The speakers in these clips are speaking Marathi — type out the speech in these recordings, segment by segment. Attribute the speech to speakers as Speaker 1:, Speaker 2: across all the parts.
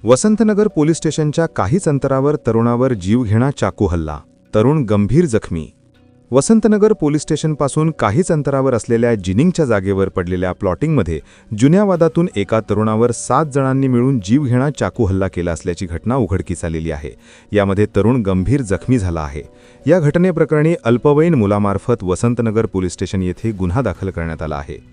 Speaker 1: वसंतनगर पोलीस स्टेशनच्या काहीच अंतरावर तरुणावर जीवघेणा चाकू हल्ला, तरुण गंभीर जखमी। वसंतनगर पोलीस स्टेशनपासून काहीच अंतरावर असलेल्या जिनिंगच्या जागेवर पडलेल्या प्लॉटिंगमध्ये जुन्या वादातून एका तरुणावर 7 जणांनी मिळून जीवघेणा चाकू हल्ला केला असल्याची घटना उघडकीस आलेली आहे। यामध्ये तरुण गंभीर जखमी झाला आहे। या घटनेप्रकरणी अल्पवयीन मुलामार्फत वसंतनगर पोलीस स्टेशन येथे गुन्हा दाखल करण्यात आला आहे।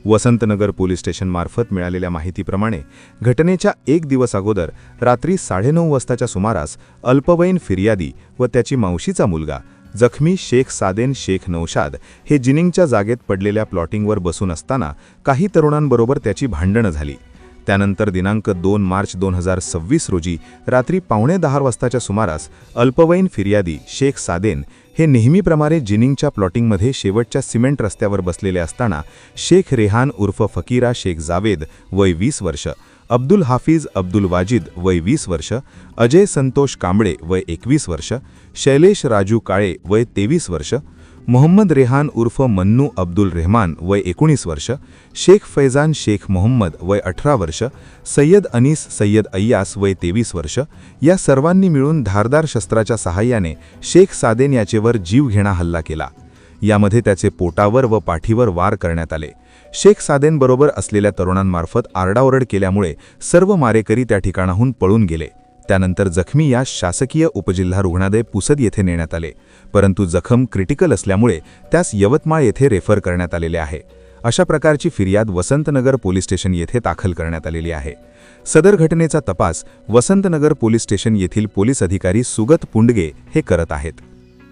Speaker 1: वसंतनगर पोलीस स्टेशनमार्फत मिळालेल्या माहितीप्रमाणे घटनेच्या 1 दिवस अगोदर रात्री 9:30 वाजताच्या सुमारास अल्पवयीन फिर्यादी व त्याची मावशीचा मुलगा जखमी शेख सादेन शेख नौशाद हे जिनिंगच्या जागेत पडलेल्या प्लॉटिंगवर बसून असताना काही तरुणांबरोबर त्याची भांडणं झाली। त्यानंतर दिनांक 2 मार्च 2026 रोजी रात्री 9:15 वाजताच्या सुमारास अल्पवयीन फिर्यादी शेख सादेन हे नेहमीप्रमाणे जिनिंगच्या प्लॉटिंगमध्ये शेवटच्या सिमेंट रस्त्यावर बसलेले असताना शेख रेहान उर्फ फकीरा शेख जावेद वय 20 वर्ष, अब्दुल हाफिज अब्दुल वाजिद वय 20 वर्ष, अजय संतोष कांबळे वय 21 वर्ष, शैलेश राजू काळे वय 23 वर्ष, मोहम्मद रेहान उर्फ मन्नू अब्दुल रहमान वय 19 वर्ष, शेख फैजान शेख मोहम्मद वय 18 वर्ष, सय्यद अनीस सय्यद अय्यास वय 23 वर्ष या सर्वांनी मिळून धारदार शस्त्राच्या सहाय्याने शेख सादेन याचेवर जीवघेणा हल्ला केला। यामध्ये त्याचे पोटावर व पाठीवर वार करण्यात आले। शेख सादेनबरोबर असलेल्या तरुणांमार्फत आरडाओरड केल्यामुळे सर्व मारेकरी त्या ठिकाणाहून पळून गेले। त्यानंतर जखमी यास शासकीय उपजिल्हा रुग्णालय पुसद येथे नेण्यात आले, परंतु जखम क्रिटिकल असल्यामुळे त्यास यवतमाळ येथे रेफर करण्यात आलेले आहे। अशा प्रकारची फिर्याद वसंतनगर पोलीस स्टेशन येथे दाखल करण्यात आलेली आहे। सदर घटनेचा तपास वसंतनगर पोलीस स्टेशन येथील पोलीस अधिकारी सुगत पुंडगे हे करत आहेत।